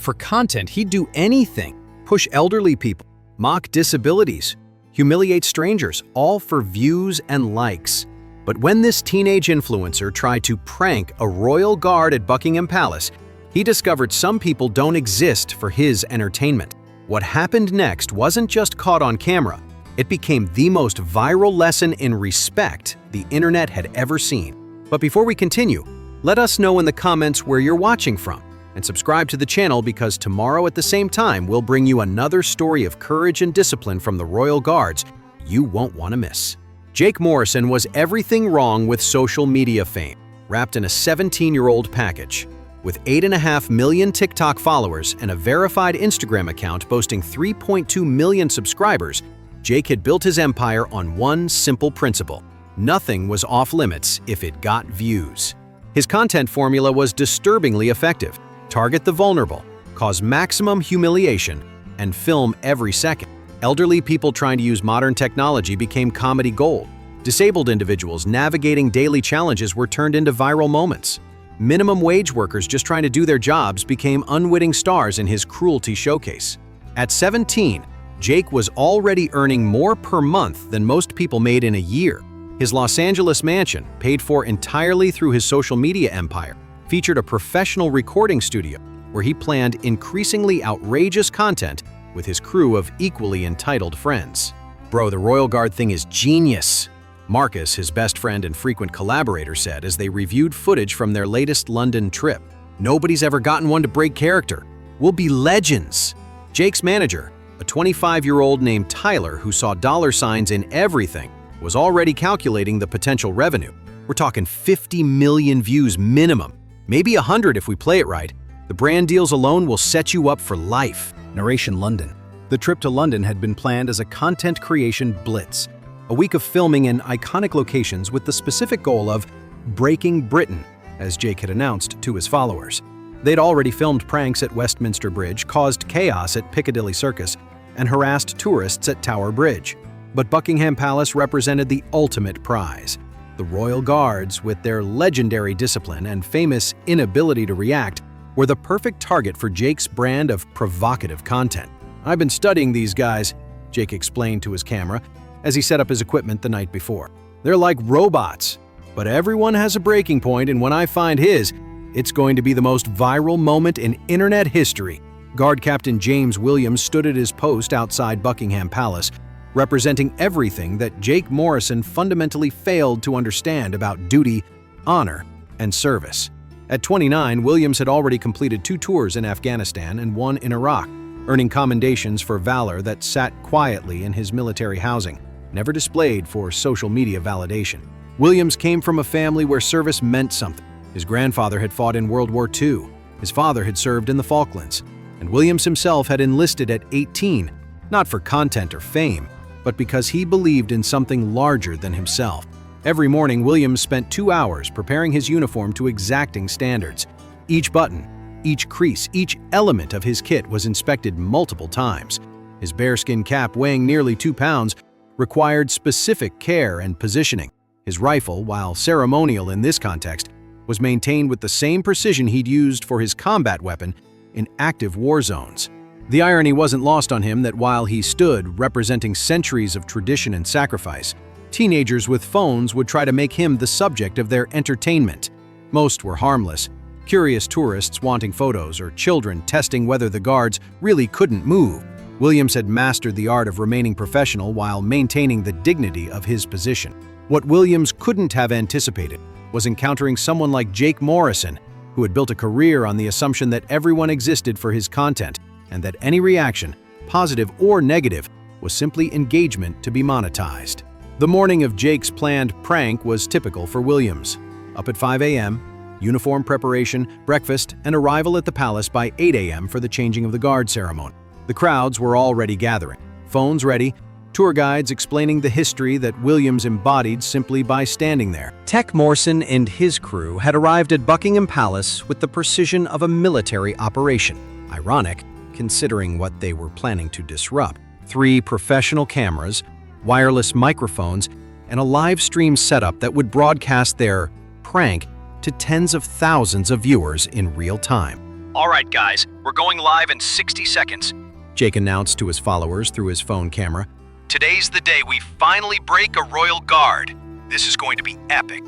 For content, he'd do anything. Push elderly people, mock disabilities, humiliate strangers, all for views and likes. But when this teenage influencer tried to prank a royal guard at Buckingham Palace, he discovered some people don't exist for his entertainment. What happened next wasn't just caught on camera. It became the most viral lesson in respect the internet had ever seen. But before we continue, let us know in the comments where you're watching from, and subscribe to the channel because tomorrow at the same time we'll bring you another story of courage and discipline from the royal guards you won't want to miss. Jake Morrison was everything wrong with social media fame, wrapped in a 17-year-old package. With 8.5 million TikTok followers and a verified Instagram account boasting 3.2 million subscribers, Jake had built his empire on one simple principle: nothing was off-limits if it got views. His content formula was disturbingly effective: target the vulnerable, cause maximum humiliation, and film every second. Elderly people trying to use modern technology became comedy gold. Disabled individuals navigating daily challenges were turned into viral moments. Minimum wage workers just trying to do their jobs became unwitting stars in his cruelty showcase. At 17, Jake was already earning more per month than most people made in a year. His Los Angeles mansion, paid for entirely through his social media empire, featured a professional recording studio where he planned increasingly outrageous content with his crew of equally entitled friends. "Bro, the Royal Guard thing is genius," Marcus, his best friend and frequent collaborator, said as they reviewed footage from their latest London trip. "Nobody's ever gotten one to break character. We'll be legends." Jake's manager, a 25-year-old named Tyler who saw dollar signs in everything, was already calculating the potential revenue. "We're talking 50 million views minimum, maybe 100 if we play it right. The brand deals alone will set you up for life." Narration: London. The trip to London had been planned as a content creation blitz, a week of filming in iconic locations with the specific goal of breaking Britain, as Jake had announced to his followers. They'd already filmed pranks at Westminster Bridge, caused chaos at Piccadilly Circus, and harassed tourists at Tower Bridge. But Buckingham Palace represented the ultimate prize. The royal guards, with their legendary discipline and famous inability to react, were the perfect target for Jake's brand of provocative content. "I've been studying these guys," Jake explained to his camera as he set up his equipment the night before. "They're like robots, but everyone has a breaking point, and when I find his, it's going to be the most viral moment in internet history." Guard Captain James Williams stood at his post outside Buckingham Palace, representing everything that Jake Morrison fundamentally failed to understand about duty, honor, and service. At 29, Williams had already completed 2 tours in Afghanistan and 1 in Iraq, earning commendations for valor that sat quietly in his military housing, never displayed for social media validation. Williams came from a family where service meant something. His grandfather had fought in World War II, his father had served in the Falklands, and Williams himself had enlisted at 18, not for content or fame, but because he believed in something larger than himself. Every morning, Williams spent 2 hours preparing his uniform to exacting standards. Each button, each crease, each element of his kit was inspected multiple times. His bearskin cap, weighing nearly 2 pounds, required specific care and positioning. His rifle, while ceremonial in this context, was maintained with the same precision he'd used for his combat weapon in active war zones. The irony wasn't lost on him that while he stood representing centuries of tradition and sacrifice, teenagers with phones would try to make him the subject of their entertainment. Most were harmless, curious tourists wanting photos or children testing whether the guards really couldn't move. Williams had mastered the art of remaining professional while maintaining the dignity of his position. What Williams couldn't have anticipated was encountering someone like Jake Morrison, who had built a career on the assumption that everyone existed for his content, and that any reaction, positive or negative, was simply engagement to be monetized. The morning of Jake's planned prank was typical for Williams. Up at 5 a.m., uniform preparation, breakfast, and arrival at the palace by 8 a.m. for the changing of the guard ceremony. The crowds were already gathering, phones ready, tour guides explaining the history that Williams embodied simply by standing there. Tech Morrison and his crew had arrived at Buckingham Palace with the precision of a military operation. Ironic, considering what they were planning to disrupt. 3 professional cameras, wireless microphones, and a live stream setup that would broadcast their prank to tens of thousands of viewers in real time. All right, guys, We're going live in 60 seconds, Jake announced to his followers through his phone camera. Today's the day we finally break a royal guard. This is going to be epic.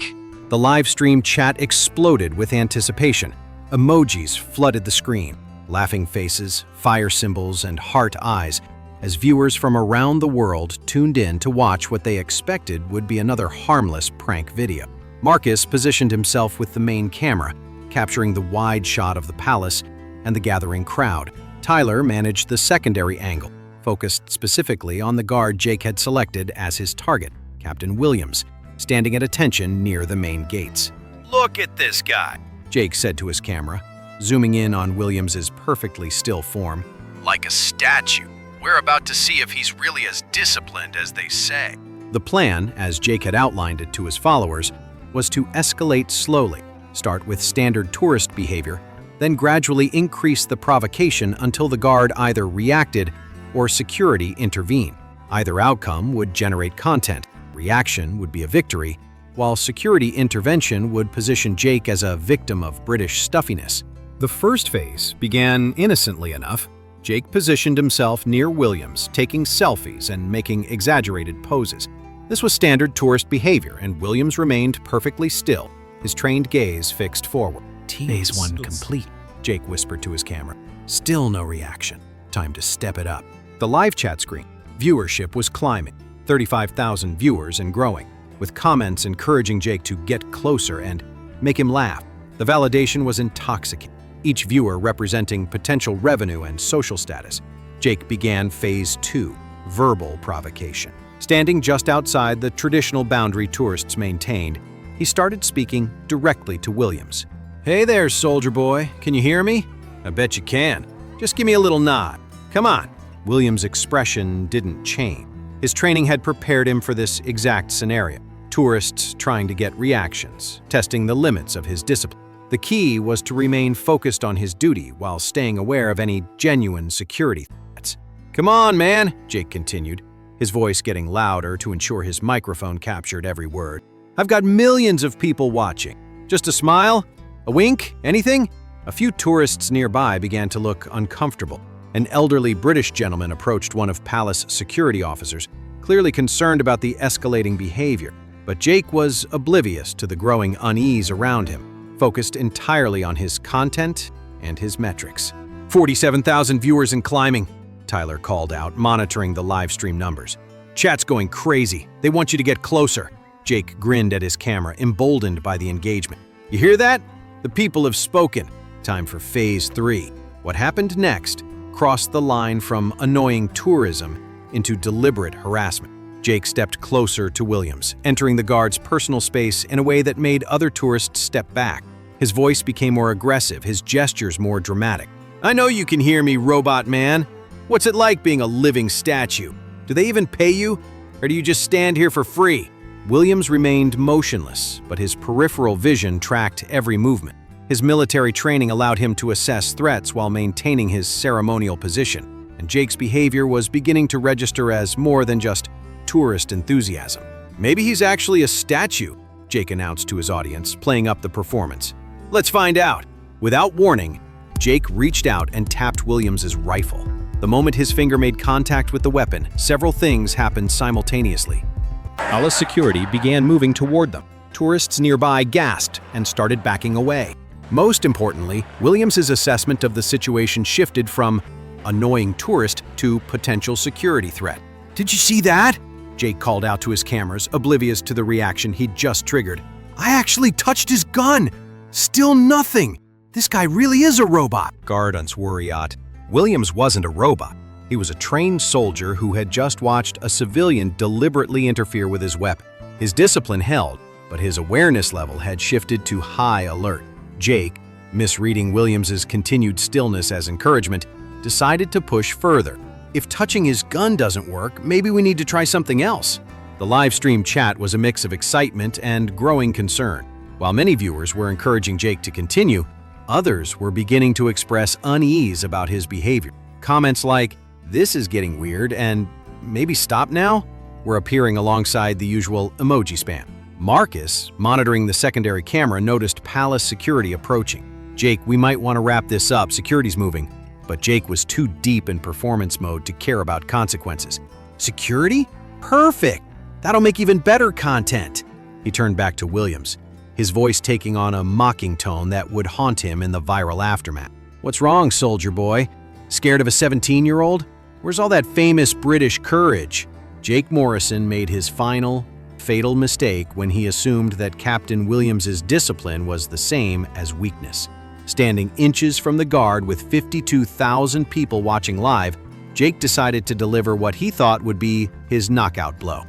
The live stream chat exploded with anticipation. Emojis flooded the screen, laughing faces, fire symbols, and heart eyes, as viewers from around the world tuned in to watch what they expected would be another harmless prank video. Marcus positioned himself with the main camera, capturing the wide shot of the palace and the gathering crowd. Tyler managed the secondary angle, focused specifically on the guard Jake had selected as his target, Captain Williams, standing at attention near the main gates. "Look at this guy," Jake said to his camera, zooming in on Williams's perfectly still form. "Like a statue. We're about to see if he's really as disciplined as they say." The plan, as Jake had outlined it to his followers, was to escalate slowly, start with standard tourist behavior, then gradually increase the provocation until the guard either reacted or security intervened. Either outcome would generate content. Reaction would be a victory, while security intervention would position Jake as a victim of British stuffiness. The first phase began innocently enough. Jake positioned himself near Williams, taking selfies and making exaggerated poses. This was standard tourist behavior, and Williams remained perfectly still, his trained gaze fixed forward. "Phase 1 complete," Jake whispered to his camera. Still no reaction. Time to step it up. The live chat screen. Viewership was climbing. 35,000 viewers and growing, with comments encouraging Jake to get closer and make him laugh. The validation was intoxicating, each viewer representing potential revenue and social status. Jake began Phase 2, verbal provocation. Standing just outside the traditional boundary tourists maintained, he started speaking directly to Williams. "Hey there, soldier boy. Can you hear me? I bet you can. Just give me a little nod. Come on." Williams' expression didn't change. His training had prepared him for this exact scenario. Tourists trying to get reactions, testing the limits of his discipline. The key was to remain focused on his duty while staying aware of any genuine security threats. "Come on, man," Jake continued, his voice getting louder to ensure his microphone captured every word. "I've got millions of people watching. Just a smile? A wink? Anything?" A few tourists nearby began to look uncomfortable. An elderly British gentleman approached one of palace security officers, clearly concerned about the escalating behavior. But Jake was oblivious to the growing unease around him, focused entirely on his content and his metrics. 47,000 viewers and climbing, Tyler called out, monitoring the live stream numbers. "Chat's going crazy. They want you to get closer." Jake grinned at his camera, emboldened by the engagement. "You hear that? The people have spoken. Time for Phase 3. What happened next crossed the line from annoying tourism into deliberate harassment. Jake stepped closer to Williams, entering the guard's personal space in a way that made other tourists step back. His voice became more aggressive, his gestures more dramatic. "I know you can hear me, robot man. What's it like being a living statue? Do they even pay you? Or do you just stand here for free?" Williams remained motionless, but his peripheral vision tracked every movement. His military training allowed him to assess threats while maintaining his ceremonial position, and Jake's behavior was beginning to register as more than just tourist enthusiasm. "Maybe he's actually a statue," Jake announced to his audience, playing up the performance. "Let's find out." Without warning, Jake reached out and tapped Williams's rifle. The moment his finger made contact with the weapon, several things happened simultaneously. Palace security began moving toward them. Tourists nearby gasped and started backing away. Most importantly, Williams's assessment of the situation shifted from annoying tourist to potential security threat. "Did you see that?" Jake called out to his cameras, oblivious to the reaction he'd just triggered. "I actually touched his gun! Still nothing! This guy really is a robot!" Guards worry out. Williams wasn't a robot. He was a trained soldier who had just watched a civilian deliberately interfere with his weapon. His discipline held, but his awareness level had shifted to high alert. Jake, misreading Williams's continued stillness as encouragement, decided to push further. "If touching his gun doesn't work, maybe we need to try something else." The live stream chat was a mix of excitement and growing concern. While many viewers were encouraging Jake to continue, others were beginning to express unease about his behavior. Comments like, "This is getting weird," and "maybe stop now," were appearing alongside the usual emoji spam. Marcus, monitoring the secondary camera, noticed palace security approaching. "Jake, we might want to wrap this up. Security's moving." But Jake was too deep in performance mode to care about consequences. Security? Perfect! That'll make even better content! He turned back to Williams, his voice taking on a mocking tone that would haunt him in the viral aftermath. What's wrong, soldier boy? Scared of a 17-year-old? Where's all that famous British courage? Jake Morrison made his final, fatal mistake when he assumed that Captain Williams's discipline was the same as weakness. Standing inches from the guard with 52,000 people watching live, Jake decided to deliver what he thought would be his knockout blow.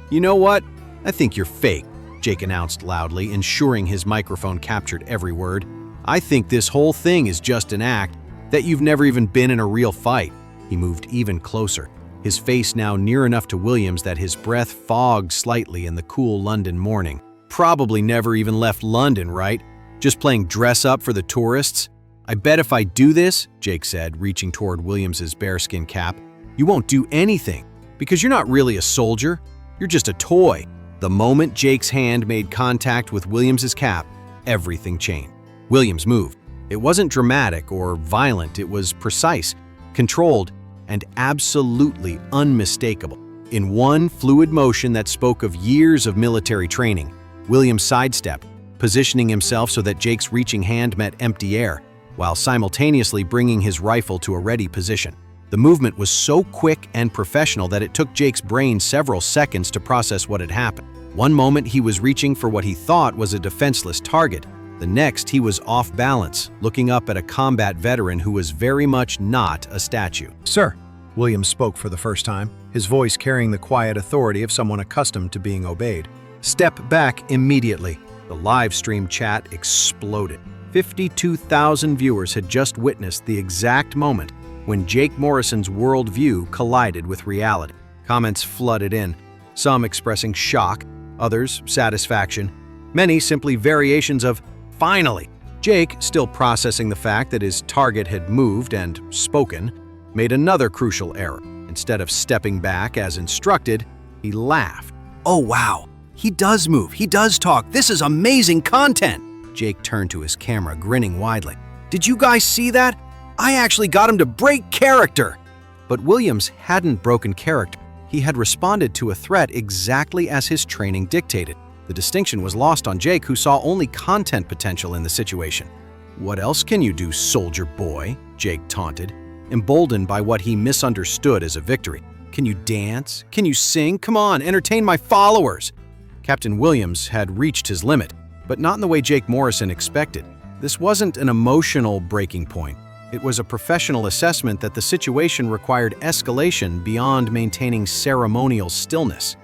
You know what? I think you're fake, Jake announced loudly, ensuring his microphone captured every word. I think this whole thing is just an act, that you've never even been in a real fight. He moved even closer, his face now near enough to Williams that his breath fogged slightly in the cool London morning. Probably never even left London, right? Just playing dress-up for the tourists? I bet if I do this, Jake said, reaching toward Williams's bearskin cap, you won't do anything, because you're not really a soldier, you're just a toy. The moment Jake's hand made contact with Williams's cap, everything changed. Williams moved. It wasn't dramatic or violent, it was precise, controlled, and absolutely unmistakable. In one fluid motion that spoke of years of military training, Williams sidestepped, positioning himself so that Jake's reaching hand met empty air, while simultaneously bringing his rifle to a ready position. The movement was so quick and professional that it took Jake's brain several seconds to process what had happened. One moment he was reaching for what he thought was a defenseless target. The next he was off balance, looking up at a combat veteran who was very much not a statue. "Sir," Williams spoke for the first time, his voice carrying the quiet authority of someone accustomed to being obeyed. "Step back immediately." The live stream chat exploded. 52,000 viewers had just witnessed the exact moment when Jake Morrison's worldview collided with reality. Comments flooded in, some expressing shock, others satisfaction, many simply variations of "finally." Jake, still processing the fact that his target had moved and spoken, made another crucial error. Instead of stepping back as instructed, he laughed. "Oh wow, he does move, he does talk, this is amazing content!" Jake turned to his camera, grinning widely. "Did you guys see that? I actually got him to break character!" But Williams hadn't broken character. He had responded to a threat exactly as his training dictated. The distinction was lost on Jake, who saw only content potential in the situation. "What else can you do, soldier boy?" Jake taunted, emboldened by what he misunderstood as a victory. "Can you dance? Can you sing? Come on, entertain my followers!" Captain Williams had reached his limit, but not in the way Jake Morrison expected. This wasn't an emotional breaking point. It was a professional assessment that the situation required escalation beyond maintaining ceremonial stillness.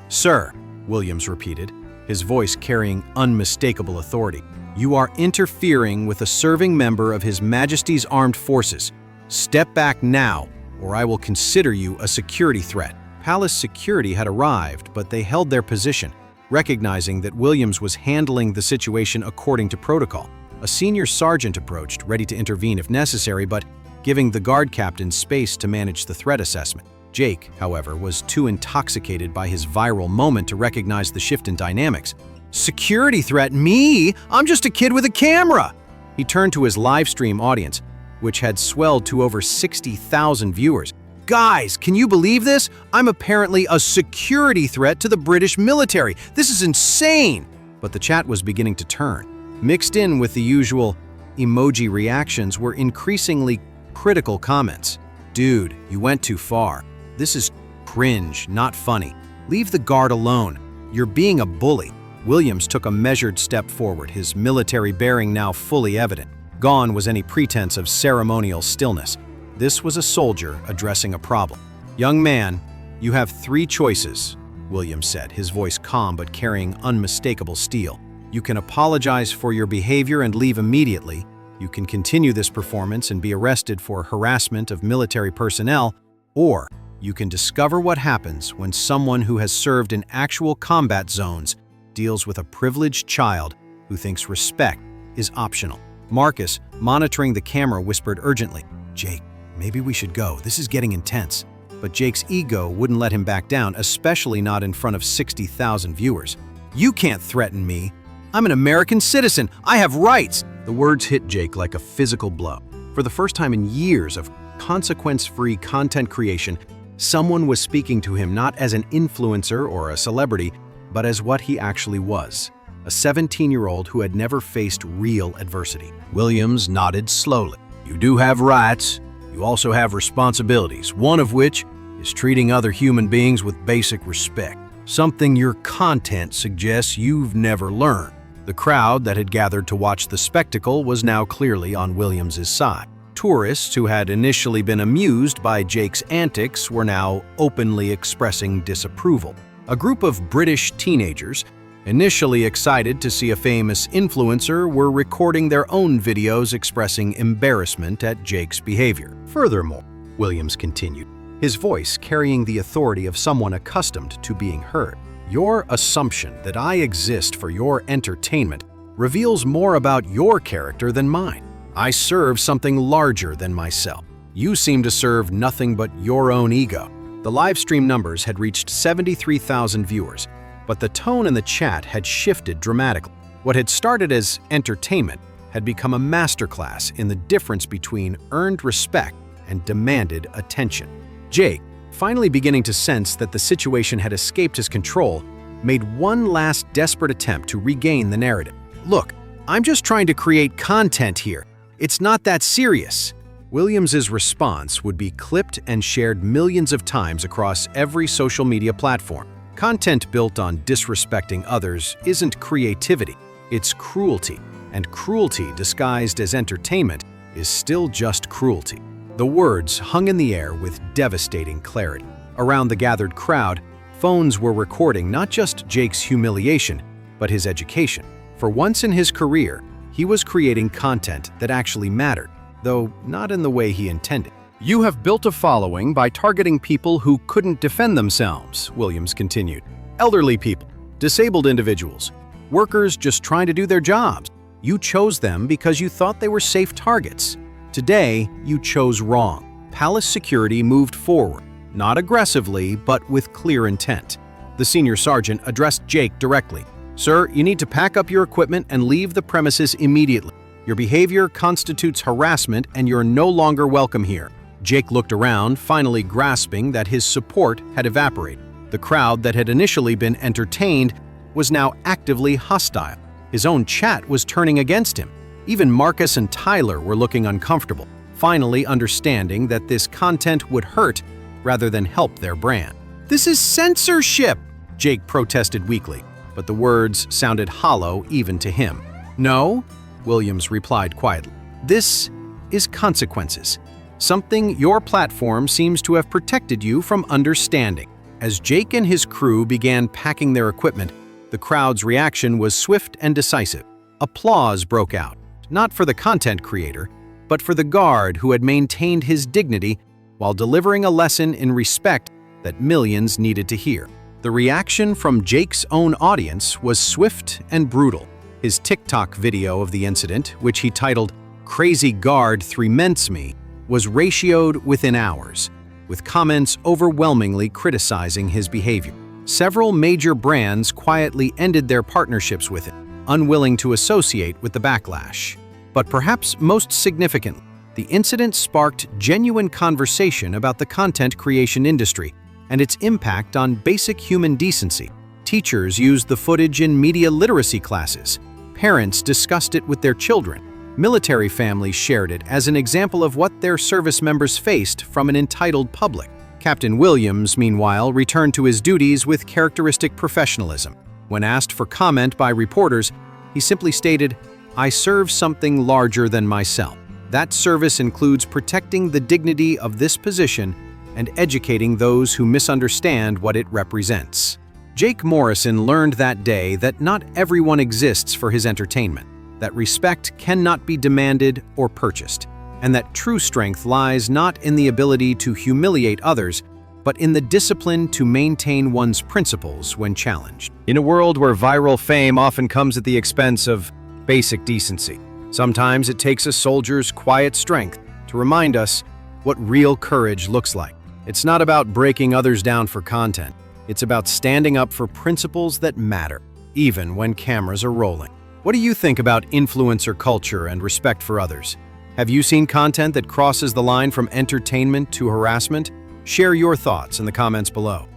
"Sir," Williams repeated, his voice carrying unmistakable authority, "you are interfering with a serving member of His Majesty's Armed Forces. Step back now, or I will consider you a security threat." Palace security had arrived, but they held their position, recognizing that Williams was handling the situation according to protocol. A senior sergeant approached, ready to intervene if necessary, but giving the guard captain space to manage the threat assessment. Jake, however, was too intoxicated by his viral moment to recognize the shift in dynamics. "Security threat? Me? I'm just a kid with a camera!" He turned to his live stream audience, which had swelled to over 60,000 viewers. "Guys, can you believe this? I'm apparently a security threat to the British military. This is insane!" But the chat was beginning to turn. Mixed in with the usual emoji reactions were increasingly critical comments. "Dude, you went too far. This is cringe, not funny. Leave the guard alone. You're being a bully." Williams took a measured step forward, his military bearing now fully evident. Gone was any pretense of ceremonial stillness. This was a soldier addressing a problem. "Young man, you have 3 choices," Williams said, his voice calm but carrying unmistakable steel. "You can apologize for your behavior and leave immediately. You can continue this performance and be arrested for harassment of military personnel, or you can discover what happens when someone who has served in actual combat zones deals with a privileged child who thinks respect is optional." Marcus, monitoring the camera, whispered urgently, "Jake, maybe we should go. This is getting intense." But Jake's ego wouldn't let him back down, especially not in front of 60,000 viewers. "You can't threaten me. I'm an American citizen. I have rights." The words hit Jake like a physical blow. For the first time in years of consequence-free content creation, someone was speaking to him not as an influencer or a celebrity, but as what he actually was, a 17-year-old who had never faced real adversity. Williams nodded slowly. You do have rights. You also have responsibilities, one of which is treating other human beings with basic respect, something your content suggests you've never learned. The crowd that had gathered to watch the spectacle was now clearly on Williams's side. Tourists who had initially been amused by Jake's antics were now openly expressing disapproval. A group of British teenagers, initially excited to see a famous influencer, were recording their own videos expressing embarrassment at Jake's behavior. Furthermore, Williams continued, his voice carrying the authority of someone accustomed to being heard. Your assumption that I exist for your entertainment reveals more about your character than mine. I serve something larger than myself. You seem to serve nothing but your own ego. The live stream numbers had reached 73,000 viewers, but the tone in the chat had shifted dramatically. What had started as entertainment had become a masterclass in the difference between earned respect and demanded attention. Jake, finally beginning to sense that the situation had escaped his control, made one last desperate attempt to regain the narrative. Look, I'm just trying to create content here. It's not that serious. Williams's response would be clipped and shared millions of times across every social media platform. Content built on disrespecting others isn't creativity, it's cruelty. And cruelty disguised as entertainment is still just cruelty. The words hung in the air with devastating clarity. Around the gathered crowd, phones were recording not just Jake's humiliation, but his education. For once in his career, he was creating content that actually mattered, though not in the way he intended. You have built a following by targeting people who couldn't defend themselves, Williams continued. Elderly people, disabled individuals, workers just trying to do their jobs. You chose them because you thought they were safe targets. Today, you chose wrong. Palace security moved forward, not aggressively, but with clear intent. The senior sergeant addressed Jake directly. Sir, you need to pack up your equipment and leave the premises immediately. Your behavior constitutes harassment and you're no longer welcome here. Jake looked around, finally grasping that his support had evaporated. The crowd that had initially been entertained was now actively hostile. His own chat was turning against him. Even Marcus and Tyler were looking uncomfortable, finally understanding that this content would hurt rather than help their brand. This is censorship, Jake protested weakly, but the words sounded hollow even to him. No, Williams replied quietly. This is consequences. Something your platform seems to have protected you from understanding. As Jake and his crew began packing their equipment, the crowd's reaction was swift and decisive. Applause broke out, not for the content creator, but for the guard who had maintained his dignity while delivering a lesson in respect that millions needed to hear. The reaction from Jake's own audience was swift and brutal. His TikTok video of the incident, which he titled "Crazy Guard Threements Me," was ratioed within hours, with comments overwhelmingly criticizing his behavior. Several major brands quietly ended their partnerships with him, unwilling to associate with the backlash. But perhaps most significantly, the incident sparked genuine conversation about the content creation industry and its impact on basic human decency. Teachers used the footage in media literacy classes. Parents discussed it with their children. Military families shared it as an example of what their service members faced from an entitled public. Captain Williams, meanwhile, returned to his duties with characteristic professionalism. When asked for comment by reporters, he simply stated, "I serve something larger than myself. That service includes protecting the dignity of this position and educating those who misunderstand what it represents." Jake Morrison learned that day that not everyone exists for his entertainment, that respect cannot be demanded or purchased, and that true strength lies not in the ability to humiliate others, but in the discipline to maintain one's principles when challenged. In a world where viral fame often comes at the expense of basic decency, sometimes it takes a soldier's quiet strength to remind us what real courage looks like. It's not about breaking others down for content. It's about standing up for principles that matter, even when cameras are rolling. What do you think about influencer culture and respect for others? Have you seen content that crosses the line from entertainment to harassment? Share your thoughts in the comments below.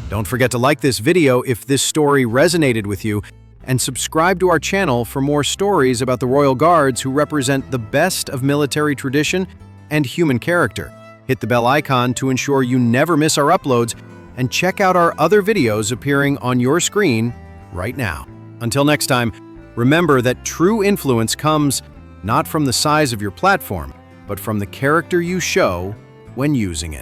Don't forget to like this video if this story resonated with you, and subscribe to our channel for more stories about the Royal Guards who represent the best of military tradition and human character. Hit the bell icon to ensure you never miss our uploads, and check out our other videos appearing on your screen right now. Until next time, remember that true influence comes not from the size of your platform, but from the character you show when using it.